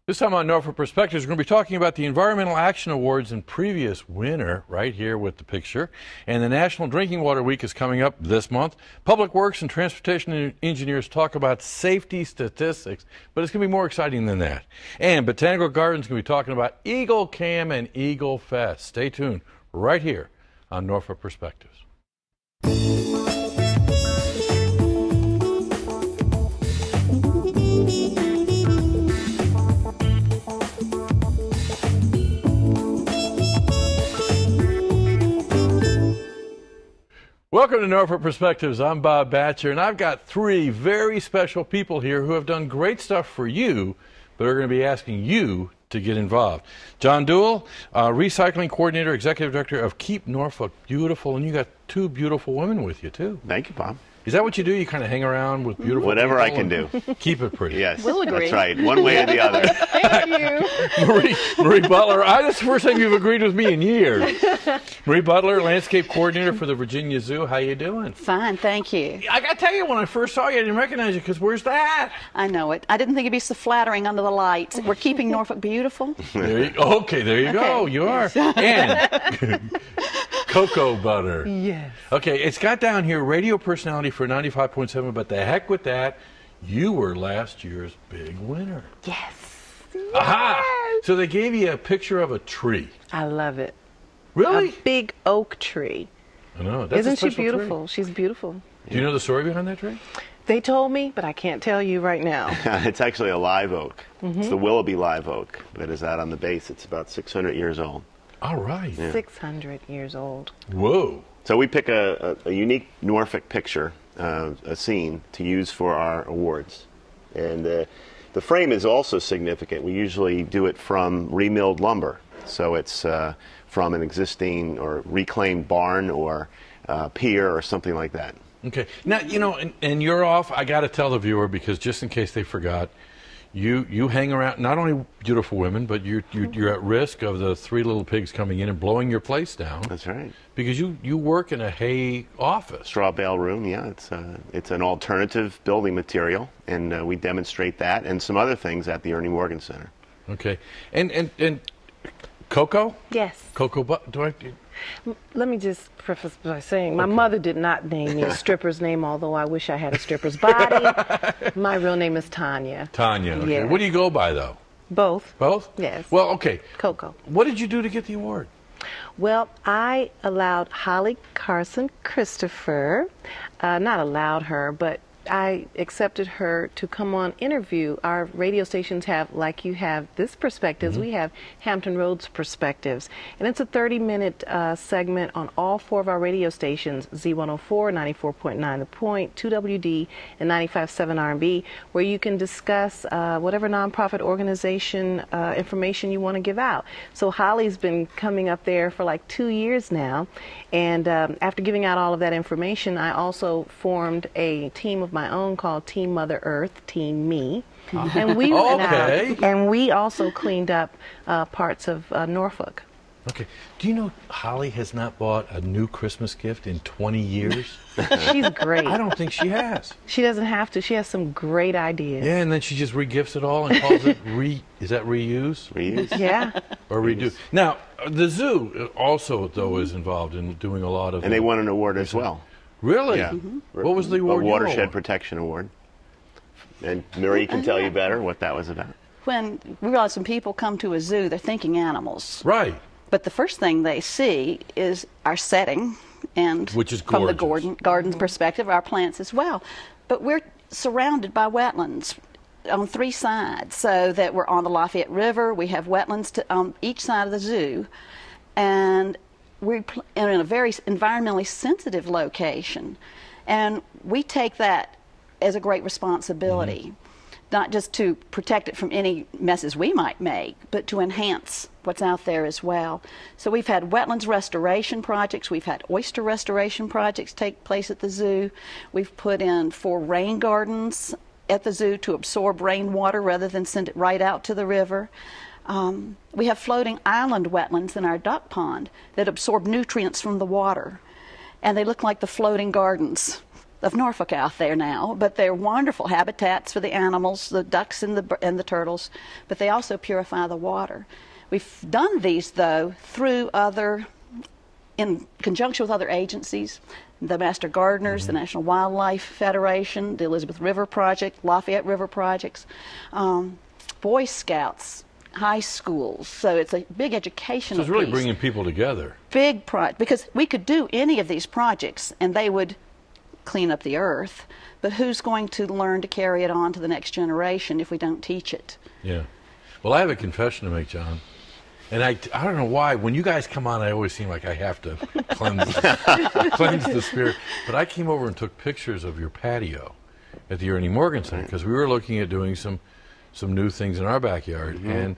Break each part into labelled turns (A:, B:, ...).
A: This time on Norfolk Perspectives, we're going to be talking about the Environmental Action Awards and previous winner, right here with the picture. And the National Drinking Water Week is coming up this month. Public Works and Transportation engineers talk about safety statistics, but it's going to be more exciting than that. And Botanical Gardens is going to be talking about Eagle Cam and Eagle Fest. Stay tuned right here on Norfolk Perspectives. Welcome to Norfolk Perspectives. I'm Bob Batcher, and I've got three very special people here who have done great stuff for you, but are going to be asking you to get involved. John Duell, Recycling Coordinator, Executive Director of Keep Norfolk Beautiful, and you got two beautiful women with you, too.
B: Thank you, Bob.
A: Is that what you do? You kind of hang around with beautiful
B: Whatever I can
A: do. Keep it pretty.
B: Yes,
C: we'll agree.
B: That's right. One way or the other.
C: Thank you.
A: Marie Butler. That's the first time you've agreed with me in years. Marie Butler, Landscape Coordinator for the Virginia Zoo. How you doing?
C: Fine, thank you.
A: I got to tell you, when I first saw you, I didn't recognize you because where's that?
C: I know it. I didn't think it'd be so flattering under the lights. We're keeping Norfolk beautiful.
A: There you go. Okay, there you go. You are. And cocoa butter.
D: Yes.
A: Okay, it's got down here radio personality for 95.7, but the heck with that. You were last year's big winner.
D: Yes.
A: Aha! So they gave you a picture of a tree.
D: I love it.
A: Really?
D: A big oak tree.
A: I know. That's
D: Isn't
A: a
D: she
A: special
D: beautiful?
A: tree.
D: She's beautiful.
A: Do you know the story behind that tree?
D: They told me, but I can't tell you right now.
B: It's actually a live oak. It's the Willoughby live oak that is out on the base. It's about 600 years old.
A: All right.
B: Yeah.
D: 600 years old.
A: Whoa.
B: So we pick a unique Norfolk picture, a scene, to use for our awards. And the frame is also significant. We usually do it from remilled lumber. So it's from an existing or reclaimed barn or pier or something like that.
A: Okay. Now, you know, and you're off, I got to tell the viewer, because just in case they forgot, you hang around not only beautiful women, but you're at risk of the three little pigs coming in and blowing your place down.
B: That's right.
A: Because you work in a hay office.
B: Straw bale room, yeah. It's an alternative building material, and we demonstrate that and some other things at the Ernie Morgan Center.
A: Okay. And cocoa?
D: Yes.
A: Cocoa
D: Let me just preface by saying my mother did not name me a stripper's name, although I wish I had a stripper's body. My real name is Tanya.
A: Tanya. Okay.
D: Yeah.
A: What do you go by, though?
D: Both.
A: Both?
D: Yes.
A: Well, okay.
D: Coco.
A: What did you do to get the award?
D: Well, I allowed Holly Carson Christopher, not allowed her, but I accepted her to come on interview. Our radio stations have, like you have this Perspectives, we have Hampton Roads Perspectives. And it's a 30-minute segment on all four of our radio stations, Z104, 94.9 The Point, 2WD, and 95.7 R&B, where you can discuss whatever nonprofit organization information you want to give out. So Holly's been coming up there for like 2 years now. And after giving out all of that information, I also formed a team of my own called Team Mother Earth, Team Me. And we went out and we also cleaned up parts of Norfolk.
A: Okay. Do you know Holly has not bought a new Christmas gift in 20 years?
D: She's great.
A: I don't think she has.
D: She doesn't have to. She has some great ideas.
A: Yeah, and then she just re-gifts it all and calls it is that reuse?
B: Reuse?
D: Yeah.
A: Or redo. Now, the zoo also, though, is involved in doing a lot of...
B: And they won an award as well.
A: Really?
B: Yeah.
A: What was the award?
B: A Watershed Protection Award. And Marie can tell you better what that was about.
C: When we realize when people come to a zoo, they're thinking animals.
A: Right.
C: But the first thing they see is our setting, and
A: which is
C: from the
A: gorgeous.
C: garden's perspective, our plants as well. But we're surrounded by wetlands on three sides, so that we're on the Lafayette River. We have wetlands on each side of the zoo, and we're in a very environmentally sensitive location. And we take that as a great responsibility. Not just to protect it from any messes we might make, but to enhance what's out there as well. So we've had wetlands restoration projects, we've had oyster restoration projects take place at the zoo. We've put in 4 rain gardens at the zoo to absorb rainwater rather than send it right out to the river. We have floating island wetlands in our duck pond that absorb nutrients from the water. And they look like the floating gardens of Norfolk out there now, but they're wonderful habitats for the animals, the ducks and the turtles, but they also purify the water. We've done these, though, through in conjunction with other agencies, the Master Gardeners, the National Wildlife Federation, the Elizabeth River Project, Lafayette River Projects, Boy Scouts, high schools. So it's a big educational
A: So it's really
C: piece.
A: bringing people together.
C: Big project, because we could do any of these projects and they would clean up the earth, but who's going to learn to carry it on to the next generation if we don't teach it?
A: Yeah. Well, I have a confession to make, John. And I don't know why. When you guys come on, I always seem like I have to cleanse the spirit. But I came over and took pictures of your patio at the Ernie Morgan Center because we were looking at doing some new things in our backyard. And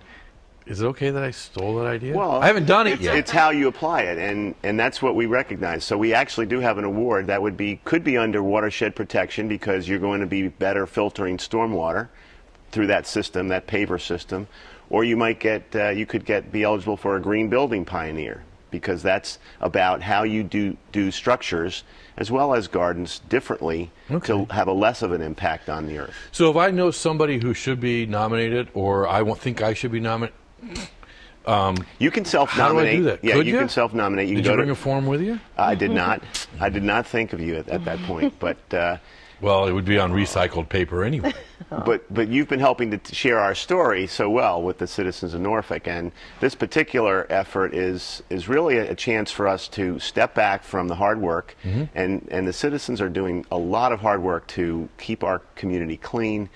A: is it okay that I stole that idea?
B: Well,
A: I haven't done it yet.
B: It's how you apply it, and that's what we recognize. So we actually do have an award that could be under watershed protection because you're going to be better filtering stormwater through that system, that paver system, or you might be eligible for a Green Building Pioneer because that's about how you do structures as well as gardens differently to have a less of an impact on the earth.
A: So if I know somebody who should be nominated or I think I should be nominated,
B: you can self-nominate.
A: How do I do that?
B: Yeah,
A: Could
B: you can self-nominate.
A: Did you bring a form with you?
B: I did not. I did not think of you at that point, but.
A: Well, it would be on recycled paper anyway.
B: But you've been helping to share our story so well with the citizens of Norfolk, and this particular effort is really a chance for us to step back from the hard work, and the citizens are doing a lot of hard work to keep our community clean.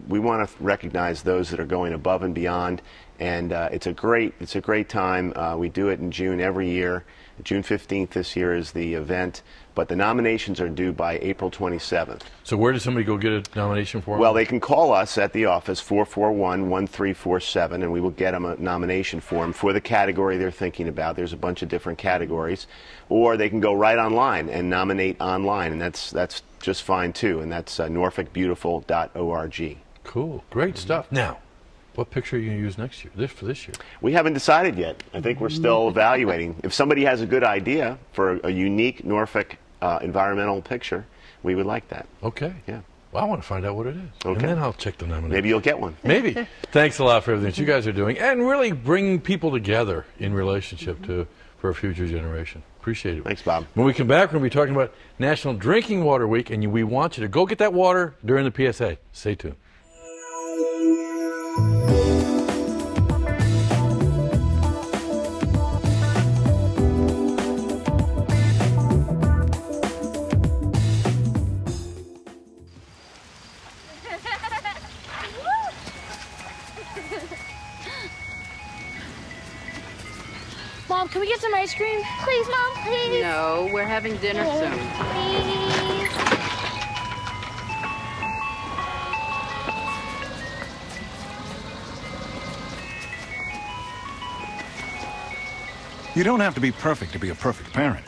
B: We want to recognize those that are going above and beyond, and it's a great time. We do it in June every year. June 15th this year is the event, but the nominations are due by April 27th.
A: So where does somebody go get a nomination form?
B: Well, they can call us at the office, 441-1347, and we will get them a nomination form for the category they're thinking about. There's a bunch of different categories. Or they can go right online and nominate online, and that's just fine too, and that's norfolkbeautiful.org.
A: Cool. Great stuff. Now, what picture are you going to use next year, for this year?
B: We haven't decided yet. I think we're still evaluating. If somebody has a good idea for a unique Norfolk environmental picture, we would like that.
A: Okay.
B: Yeah.
A: Well, I want to find out what it is.
B: Okay.
A: And then I'll check the nomination.
B: Maybe you'll get one.
A: Maybe. Thanks a lot for everything that you guys are doing and really bringing people together in relationship for a future generation. Appreciate it.
B: Thanks, Bob.
A: When we come back, we're going to be talking about National Drinking Water Week, and we want you to go get that water during the PSA. Stay tuned.
E: Mom, can we get some ice cream? Please, Mom, please.
F: No, we're having dinner soon.
E: Please.
G: You don't have to be perfect to be a perfect parent.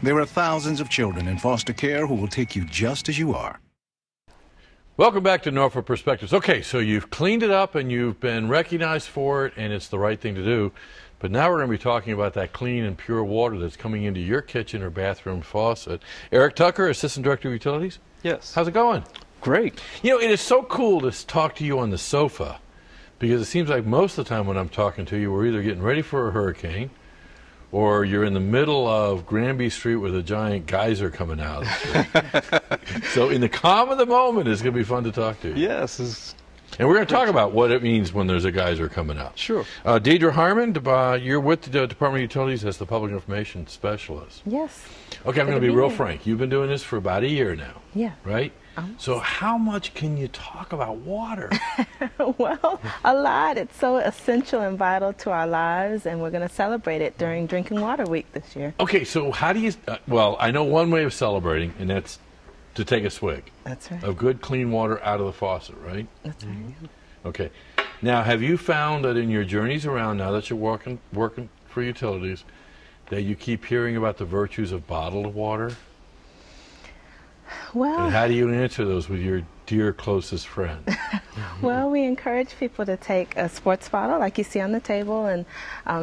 G: There are thousands of children in foster care who will take you just as you are.
A: Welcome back to Norfolk Perspectives. Okay, so you've cleaned it up and you've been recognized for it, and it's the right thing to do. But now we're going to be talking about that clean and pure water that's coming into your kitchen or bathroom faucet. Eric Tucker, Assistant Director of Utilities.
H: Yes.
A: How's it going?
H: Great.
A: You know, it is so cool to talk to you on the sofa because it seems like most of the time when I'm talking to you, we're either getting ready for a hurricane or you're in the middle of Granby Street with a giant geyser coming out. So in the calm of the moment, it's going to be fun to talk to you.
H: Yes.
A: And we're going to talk about what it means when there's a geyser coming out.
H: Sure.
A: Deidre Harmon, you're with the Department of Utilities as the Public Information Specialist.
I: Yes.
A: Okay, I'm going to be real frank. You've been doing this for about a year now.
I: Yeah.
A: Right? So how much can you talk about water?
I: Well, a lot. It's so essential and vital to our lives, and we're going to celebrate it during Drinking Water Week this year.
A: Okay, so how do you, well, I know one way of celebrating, and that's to take a swig.
I: That's right.
A: Of good, clean water out of the faucet, right?
I: That's right.
A: Okay. Now, have you found that in your journeys around, now that you're working for utilities, that you keep hearing about the virtues of bottled water?
I: Well,
A: And how do you answer those with your dear closest friend?
I: Well, we encourage people to take a sports bottle like you see on the table and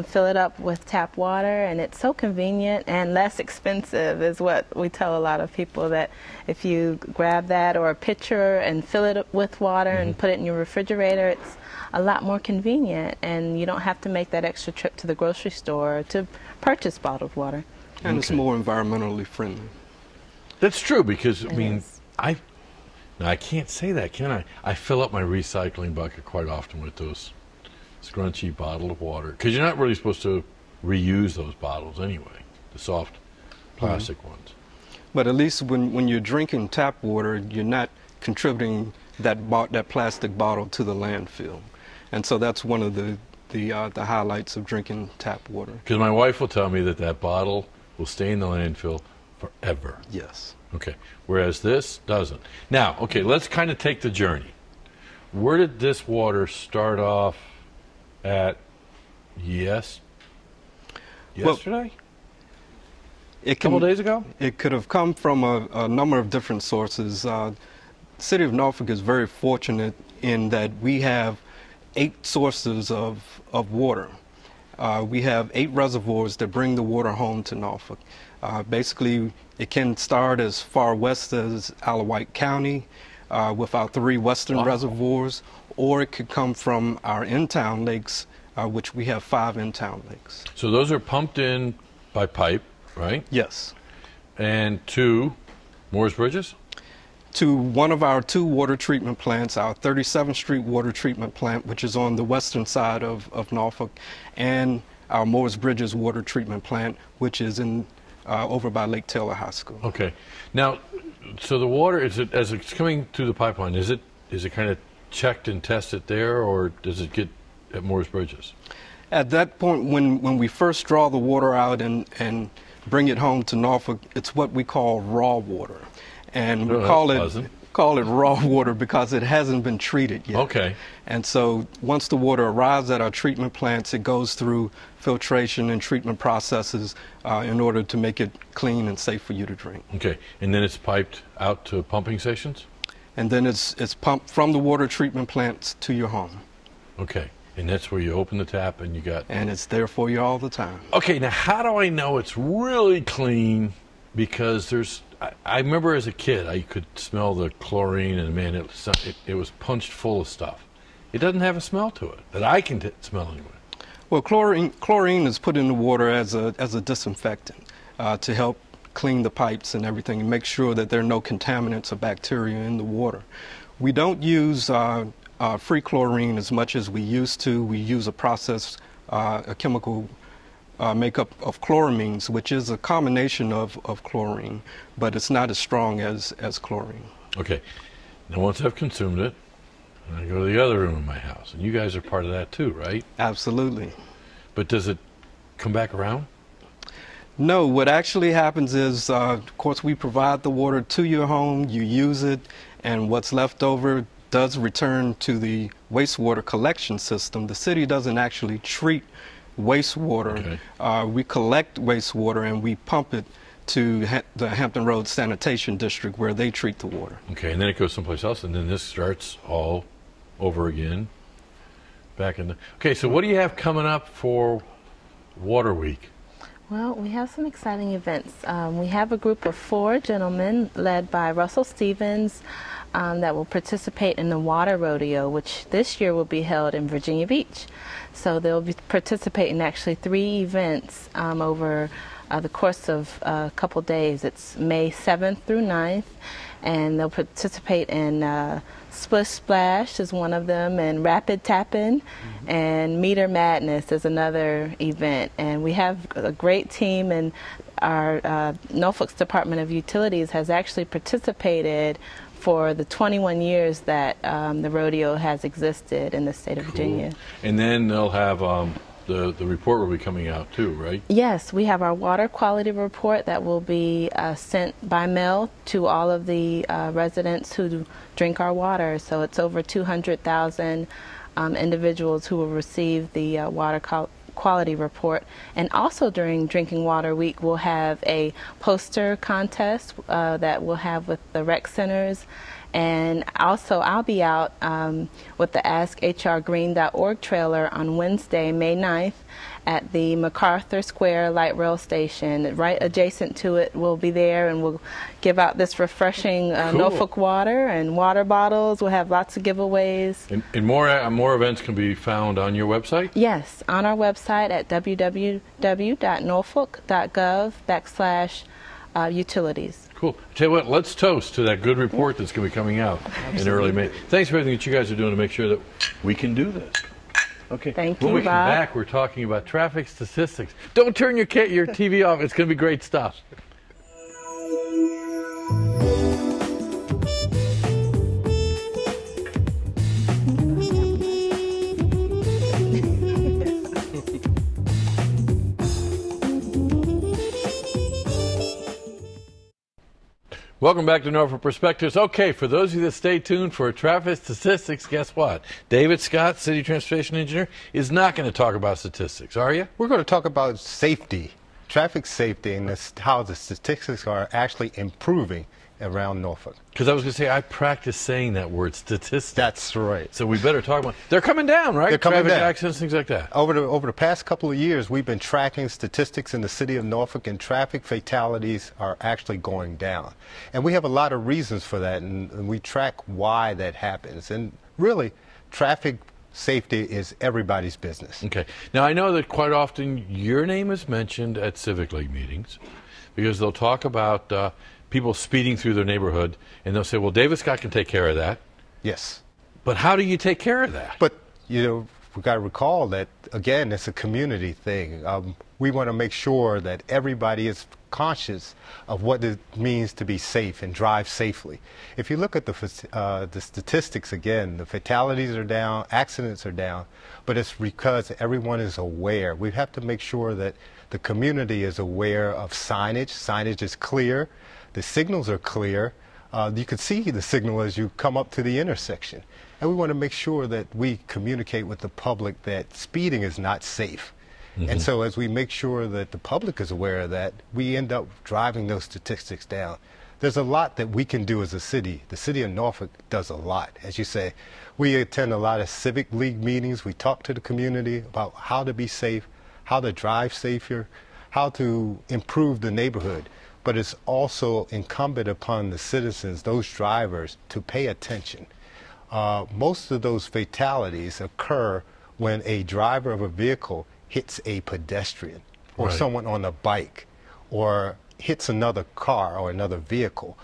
I: fill it up with tap water, and it's so convenient and less expensive is what we tell a lot of people, that if you grab that or a pitcher and fill it up with water and put it in your refrigerator, it's a lot more convenient, and you don't have to make that extra trip to the grocery store to purchase bottled water.
H: And it's more environmentally friendly.
A: That's true, because, I
I: It
A: mean,
I: is.
A: now I can't say that, can I? I fill up my recycling bucket quite often with those scrunchy bottled water, because you're not really supposed to reuse those bottles anyway, the soft plastic ones.
H: But at least when you're drinking tap water, you're not contributing that plastic bottle to the landfill. And so that's one of the highlights of drinking tap water.
A: Because my wife will tell me that that bottle will stay in the landfill forever.
H: Yes.
A: Okay, whereas this doesn't. Now, okay, let's kind of take the journey. Where did this water start off at yesterday?
H: A
A: couple days ago?
H: It could have come from a number of different sources. The City of Norfolk is very fortunate in that we have 8 sources of water. We have 8 reservoirs that bring the water home to Norfolk. Basically, it can start as far west as Alawite County with our 3 western reservoirs, or it could come from our in-town lakes, which we have 5 in-town lakes.
A: So those are pumped in by pipe, right?
H: Yes.
A: And to Moore's Bridges?
H: To one of our 2 water treatment plants, our 37th Street water treatment plant, which is on the western side of Norfolk, and our Moore's Bridges water treatment plant, which is in over by Lake Taylor High School.
A: Okay. Now, so the water, as it's coming through the pipeline, is it kind of checked and tested there, or does it get at Moore's Bridges?
H: At that point, when we first draw the water out and bring it home to Norfolk, it's what we call raw water. And we call it raw water because it hasn't been treated yet.
A: Okay.
H: And so once the water arrives at our treatment plants, it goes through filtration and treatment processes in order to make it clean and safe for you to drink.
A: Okay. And then it's piped out to pumping stations?
H: And then it's pumped from the water treatment plants to your home.
A: Okay. And that's where you open the tap and you got...
H: And it's there for you all the time.
A: Okay, now how do I know it's really clean? Because there's... I remember as a kid, I could smell the chlorine, and man, it was punched full of stuff. It doesn't have a smell to it that I can smell anyway.
H: Well, chlorine is put in the water as a disinfectant to help clean the pipes and everything and make sure that there are no contaminants or bacteria in the water. We don't use free chlorine as much as we used to. We use a process, a chemical makeup of chloramines, which is a combination of chlorine, but it's not as strong as chlorine.
A: Okay. Now, once I've consumed it, I go to the other room in my house, and you guys are part of that too, right?
H: Absolutely.
A: But does it come back around?
H: No, what actually happens is, of course, we provide the water to your home, you use it, and what's left over does return to the wastewater collection system. The city doesn't actually treat wastewater. Okay. We collect wastewater and we pump it to the Hampton Roads Sanitation District, where they treat the water.
A: Okay, and then it goes someplace else, and then this starts all over again. Back in the... Okay, so what do you have coming up for Water Week?
I: Well, we have some exciting events. We have a group of 4 gentlemen led by Russell Stevens that will participate in the Water Rodeo, which this year will be held in Virginia Beach. So they'll be participating in actually 3 events over the course of a couple days. It's May 7th through 9th, and they'll participate in Splish Splash is one of them, and Rapid Tappin', and Meter Madness is another event. And we have a great team, and our Norfolk's Department of Utilities has actually participated for the 21 years that the rodeo has existed in the state of Virginia.
A: And then they'll have the report will be coming out too, right?
I: Yes, we have our water quality report that will be sent by mail to all of the residents who drink our water. So it's over 200,000 individuals who will receive the water quality report. And also during Drinking Water Week, we'll have a poster contest that we'll have with the rec centers, And also, I'll be out with the AskHRGreen.org trailer on Wednesday, May 9th, at the MacArthur Square Light Rail Station. Right adjacent to it, we'll be there, and we'll give out this refreshing Norfolk water and water bottles. We'll have lots of giveaways.
A: And more events can be found on your website?
I: Yes, on our website at www.norfolk.gov/utilities.
A: Cool. Tell you what, let's toast to that good report that's going to be coming out in early May. Thanks for everything that you guys are doing to make sure that we can do this. Okay.
I: Thank
A: when
I: you,
A: we come
I: Bob.
A: back, we're talking about traffic statistics. Don't turn your TV off. It's going to be great stuff. Welcome back to Norfolk Perspectives. Okay, for those of you that stay tuned for traffic statistics, guess what? David Scott, City Transportation Engineer, is not going to talk about statistics, are you?
J: We're going to talk about safety, traffic safety, and how the statistics are actually improving around Norfolk.
A: Because I was going to say, I practice saying that word, statistics.
J: That's right.
A: So we better talk about. They're coming down, right?
J: They're coming
A: traffic
J: down.
A: accidents, things like that.
J: Over the past couple of years, we've been tracking statistics in the city of Norfolk, and traffic fatalities are actually going down. And we have a lot of reasons for that, and we track why that happens. And really, traffic safety is everybody's business.
A: Okay. Now, I know that quite often your name is mentioned at Civic League meetings because they'll talk about people speeding through their neighborhood, and they'll say, well, David Scott can take care of that.
J: Yes.
A: But how do you take care of that?
J: But, you know, we've got to recall that, again, it's a community thing. We want to make sure that everybody is conscious of what it means to be safe and drive safely. If you look at the statistics, again, the fatalities are down, accidents are down, but it's because everyone is aware. We have to make sure that the community is aware of signage. Signage is clear. The signals are clear. You can see the signal as you come up to the intersection. And we want to make sure that we communicate with the public that speeding is not safe. Mm-hmm. And so as we make sure that the public is aware of that, we end up driving those statistics down. There's a lot that we can do as a city. The city of Norfolk does a lot. As you say, we attend a lot of Civic League meetings. We talk to the community about how to be safe, how to drive safer, how to improve the neighborhood. But it's also incumbent upon the citizens, those drivers, to pay attention. Most of those fatalities occur when a driver of a vehicle hits a pedestrian or
A: Right.
J: someone on a bike or hits another car or another vehicle.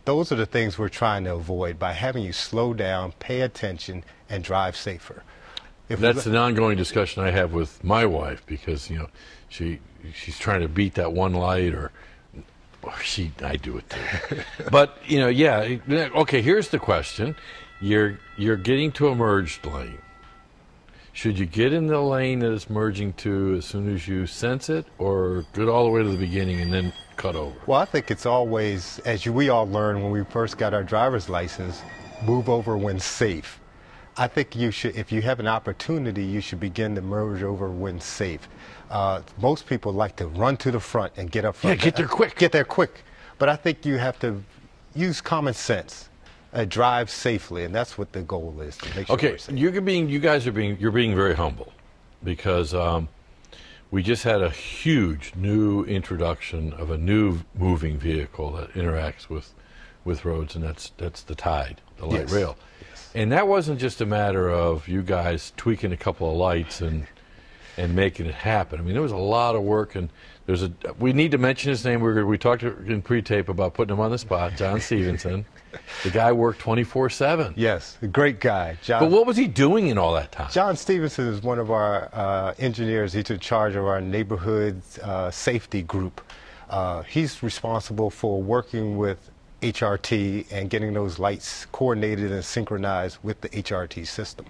J: Those are the things we're trying to avoid by having you slow down, pay attention, and drive safer.
A: That's an ongoing discussion I have with my wife because, you know, she's trying to beat that one light or I do it too. But, you know, yeah, okay, here's the question. You're getting to a merged lane. Should you get in the lane that it's merging to as soon as you sense it, or get all the way to the beginning and then cut over?
J: Well, I think it's always, as we all learned when we first got our driver's license, move over when safe. I think you should, if you have an opportunity, you should begin to merge over when safe. Most people like to run to the front and get up front.
A: Yeah, get there quick.
J: Get there quick. But I think you have to use common sense. Drive safely, and that's what the goal is, to make sure
A: Okay,
J: we're safe.
A: you're being very humble because we just had a huge new introduction of a new moving vehicle that interacts with roads, and that's the Tide, the light
J: Yes.
A: rail.
J: Yes.
A: And that wasn't just a matter of you guys tweaking a couple of lights and making it happen. I mean, there was a lot of work, and we need to mention his name. We talked in pre-tape about putting him on the spot, John Stevenson. The guy worked 24/7.
J: Yes, a great guy. John,
A: But what was he doing in all that time?
J: John Stevenson is one of our engineers. He's in charge of our neighborhood safety group. He's responsible for working with HRT and getting those lights coordinated and synchronized with the HRT system.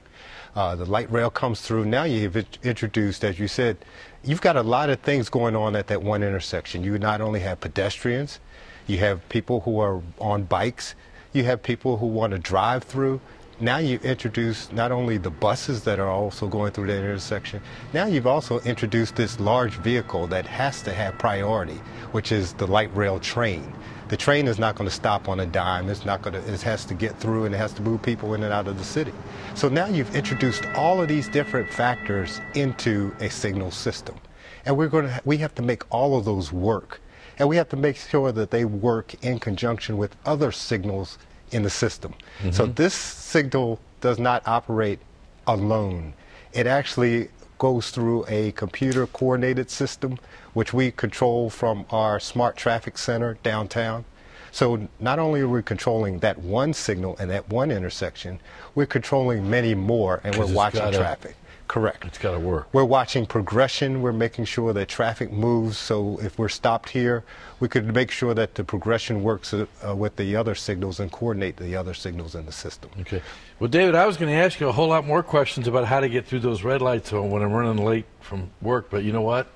J: The light rail comes through. Now you've introduced, as you said, you've got a lot of things going on at that one intersection. You not only have pedestrians, you have people who are on bikes, you have people who want to drive through, now you've introduced not only the buses that are also going through that intersection, now you've also introduced this large vehicle that has to have priority, which is the light rail train. The train is not going to stop on a dime. It's not going to. It has to get through, and it has to move people in and out of the city. So now you've introduced all of these different factors into a signal system, and we have to make all of those work, and we have to make sure that they work in conjunction with other signals in the system. So this signal does not operate alone. It actually goes through a computer coordinated system which we control from our smart traffic center downtown. So not only are we controlling that one signal and that one intersection, we're controlling many more, and we're watching traffic. Correct.
A: It's got to work.
J: We're watching progression. We're making sure that traffic moves. So if we're stopped here, we could make sure that the progression works with the other signals and coordinate the other signals in the system.
A: Okay. Well, David, I was going to ask you a whole lot more questions about how to get through those red lights when I'm running late from work, but you know what?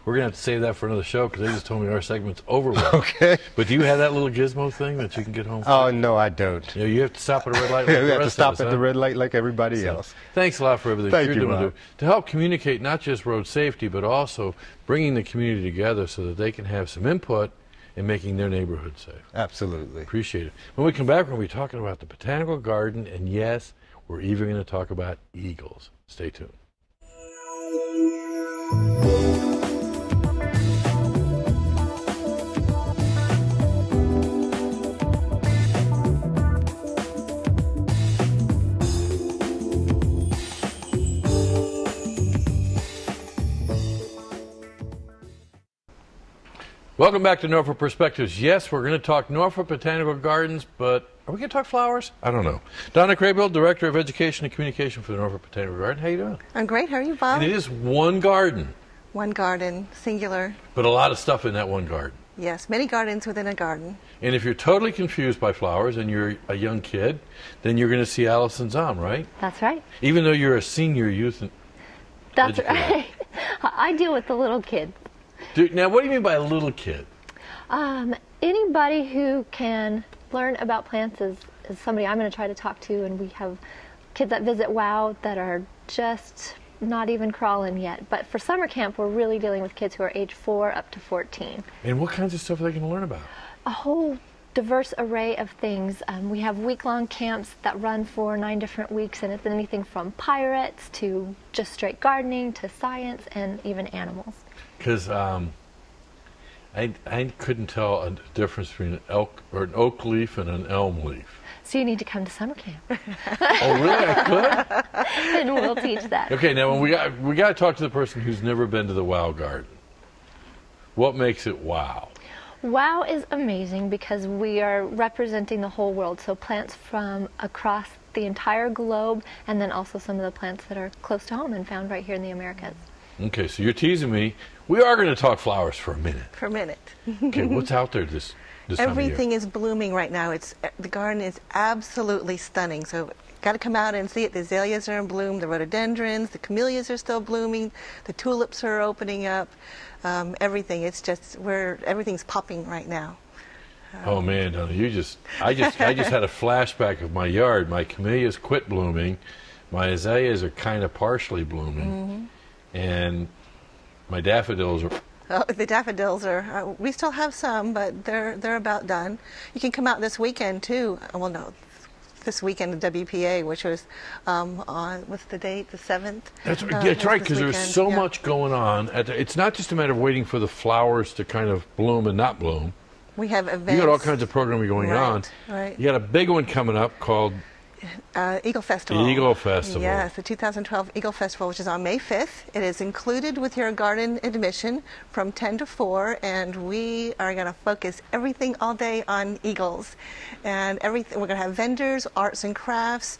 A: We're going to have to save that for another show because they just told me our segment's over with.
J: Okay.
A: But do you have that little gizmo thing that you can get home?
J: Oh, no, I don't.
A: You know, you have to stop at a red light.
J: Like we have to stop at the red light like everybody else.
A: Thanks a lot for everything
J: Thank
A: you're
J: you,
A: doing
J: Rob.
A: to help communicate not just road safety, but also bringing the community together so that they can have some input in making their neighborhood safe.
J: Absolutely.
A: Appreciate it. When we come back, we're going to be talking about the Botanical Garden, and yes, we're even going to talk about eagles. Stay tuned. Welcome back to Norfolk Perspectives. Yes, we're going to talk Norfolk Botanical Gardens, but are we going to talk flowers? I don't know. Donna Craybill, Director of Education and Communication for the Norfolk Botanical Garden. How you doing?
K: I'm great. How are you, Bob?
A: And it is one garden.
K: One garden, singular.
A: But a lot of stuff in that one garden.
K: Yes, many gardens within a garden.
A: And if you're totally confused by flowers and you're a young kid, then you're going to see Allison Zahm, right?
L: That's right.
A: Even though you're a senior youth
L: That's
A: educator.
L: right. I deal with the little kids.
A: Now, what do you mean by a little kid?
L: Anybody who can learn about plants is somebody I'm going to try to talk to, and we have kids that visit WOW that are just not even crawling yet. But for summer camp, we're really dealing with kids who are age 4 up to 14.
A: And what kinds of stuff are they going to learn about?
L: A whole diverse array of things. We have week-long camps that run for 9 different weeks, and it's anything from pirates to just straight gardening to science and even animals.
A: Because I couldn't tell a difference between an oak leaf and an elm leaf.
L: So you need to come to summer camp.
A: Oh, really? I could?
L: And we'll teach that.
A: Okay, now when we got to talk to the person who's never been to the WOW Garden. What makes it WOW?
L: WOW is amazing because we are representing the whole world. So plants from across the entire globe, and then also some of the plants that are close to home and found right here in the Americas.
A: Okay, so you're teasing me. We are going to talk flowers for a minute.
K: For a minute.
A: Okay, what's out there this time of year?
K: Everything is blooming right now. The garden is absolutely stunning. So got to come out and see it. The azaleas are in bloom, the rhododendrons, the camellias are still blooming, the tulips are opening up. Everything. It's just everything's popping right now.
A: Oh man, Donna, I just had a flashback of my yard. My camellias quit blooming. My azaleas are kind of partially blooming. And my daffodils are...
K: Oh, the daffodils are, we still have some, but they're about done. You can come out this weekend too. Well, no, this weekend at WPA, which was what's the date? The 7th?
A: That's right, because there's so much going on. It's not just a matter of waiting for the flowers to kind of bloom and not bloom.
K: We have events.
A: You got all kinds of programming going on.
K: Right.
A: You got a big one coming up called...
K: Eagle Festival.
A: Eagle Festival.
K: Yes, the 2012 Eagle Festival, which is on May 5th. It is included with your garden admission from 10 to 4, and we are going to focus everything all day on eagles. And everything. We're going to have vendors, arts and crafts,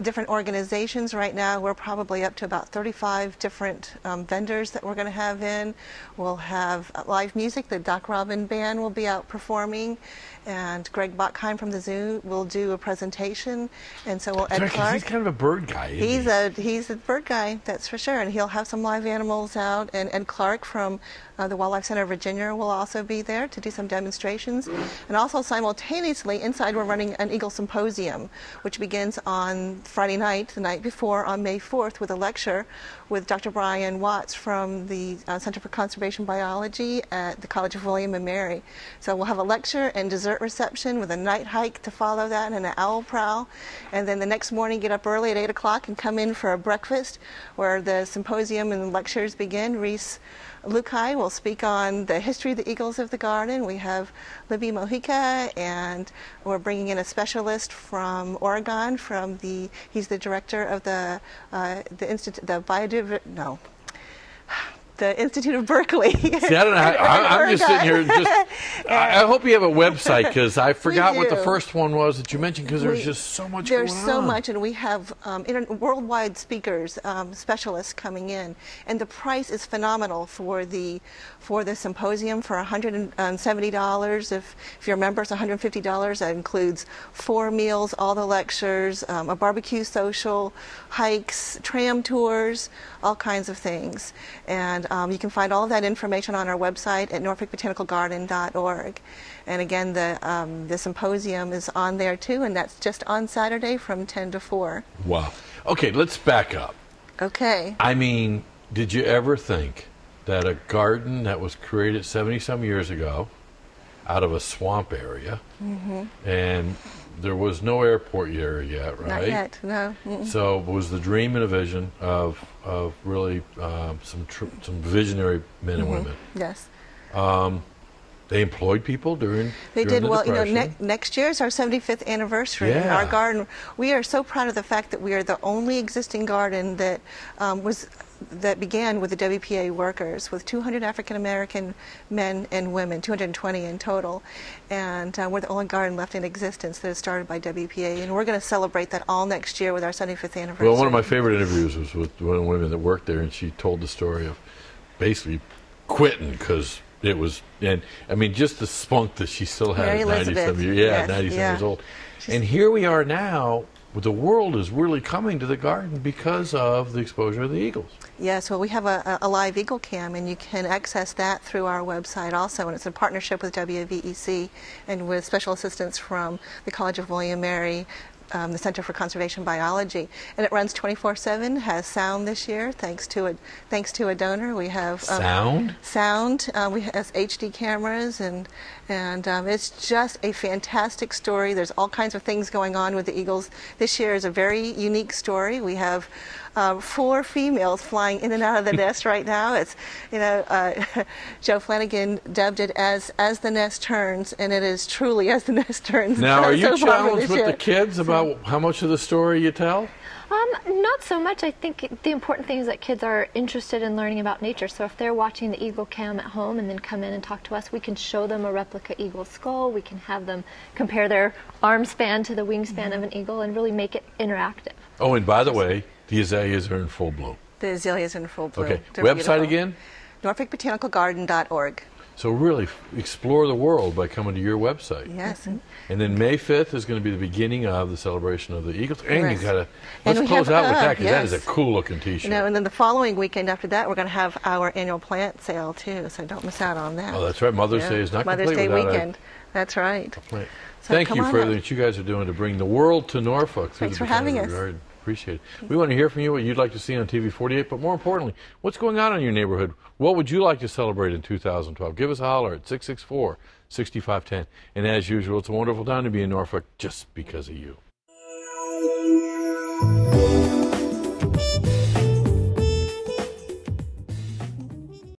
K: different organizations right now. We're probably up to about 35 different vendors that we're going to have in. We'll have live music. The Doc Robin Band will be out performing, and Greg Bachheim from the zoo will do a presentation, and so will Ed Clark.
A: He's kind of a bird guy, isn't
K: He's a bird guy, that's for sure, and he'll have some live animals out, and Ed Clark from the Wildlife Center of Virginia will also be there to do some demonstrations. And also simultaneously, inside we're running an Eagle Symposium, which begins on Friday night, the night before, on May 4th, with a lecture with Dr. Brian Watts from the Center for Conservation Biology at the College of William and Mary. So we'll have a lecture and dessert reception with a night hike to follow that and an owl prowl. And then the next morning, get up early at 8 o'clock and come in for a breakfast where the symposium and the lectures begin. Reese Lukai will speak on the history of the eagles of the garden. We have Libby Mojica, and we're bringing in a specialist from Oregon. He's the director of the Institute of Berkeley.
A: See, I don't know. I'm just sitting here. I hope you have a website, because I forgot what the first one was that you mentioned, because there's just so much going on.
K: There's so much, and we have worldwide speakers, specialists coming in, and the price is phenomenal for the symposium. For $170, if you're a member, it's $150. That includes 4 meals, all the lectures, a barbecue social, hikes, tram tours, all kinds of things. And you can find all of that information on our website at norfolkbotanicalgarden.org. And again, the symposium is on there too, and that's just on Saturday from 10 to 4.
A: Wow. Okay, let's back up.
K: Okay.
A: I mean, did you ever think that a garden that was created 70-some years ago out of a swamp area, and there was no airport area yet, right?
K: Not yet, no.
A: So it was the dream and a vision of really some visionary men and women.
K: Yes.
A: They employed people during
K: They did.
A: the
K: Well,
A: Depression.
K: next year is our 75th anniversary.
A: Yeah.
K: Our garden. We are so proud of the fact that we are the only existing garden that that began with the WPA workers, with 200 African American men and women, 220 in total, and we're the only garden left in existence that is started by WPA, and we're going to celebrate that all next year with our 75th anniversary.
A: Well, one of my favorite interviews was with one of the women that worked there, and she told the story of basically quitting because it was, and I mean, just the spunk that she still had
K: Mary
A: at 90
K: Elizabeth.
A: some years,
K: Yes,
A: 90 some
K: yeah.
A: years old. And here we are now. The world is really coming to the garden because of the exposure of the eagles.
K: Yes, well, we have a live eagle cam, and you can access that through our website also, and it's in partnership with WVEC and with special assistance from the College of William and Mary, the Center for Conservation Biology, and it runs 24/7. Has sound this year, thanks to a donor. We have
A: sound.
K: We have HD cameras, and it's just a fantastic story. There's all kinds of things going on with the eagles. This year is a very unique story. We have 4 females flying in and out of the nest right now. It's, Joe Flanagan dubbed it as the nest turns, and it is truly as the nest turns.
A: Now, are you
K: so far
A: challenged with the kids about how much of the story you tell?
L: Not so much. I think the important thing is that kids are interested in learning about nature. So if they're watching the Eagle Cam at home and then come in and talk to us, we can show them a replica eagle skull. We can have them compare their arm span to the wingspan of an eagle and really make it interactive.
A: Oh, and by the way, the azaleas are in full bloom.
K: The azaleas are in full bloom.
A: Okay,
K: They're
A: website
K: beautiful.
A: again?
K: NorfolkBotanicalGarden.org.
A: So really explore the world by coming to your website.
K: Yes.
A: And then May 5th is going to be the beginning of the celebration of the Eagles. And
K: Yes.
A: you got to,
K: And
A: let's
K: we
A: close
K: have,
A: out with that, because that
K: yes.
A: is a cool looking t-shirt.
K: And then the following weekend after that, we're going to have our annual plant sale too, so don't miss out on that.
A: Oh, that's right. Mother's Day is not
K: Mother's
A: complete
K: Day
A: without
K: weekend. That's right.
A: a plant.
K: So
A: Thank
K: come
A: you
K: on
A: for
K: up.
A: everything that you guys are doing to bring the world to Norfolk. Through
K: Thanks
A: the
K: for having
A: Botanical
K: us.
A: Garden. Appreciate it. We want to hear from you, what you'd like to see on TV 48, but more importantly, what's going on in your neighborhood? What would you like to celebrate in 2012? Give us a holler at 664-6510. And as usual, it's a wonderful time to be in Norfolk just because of you.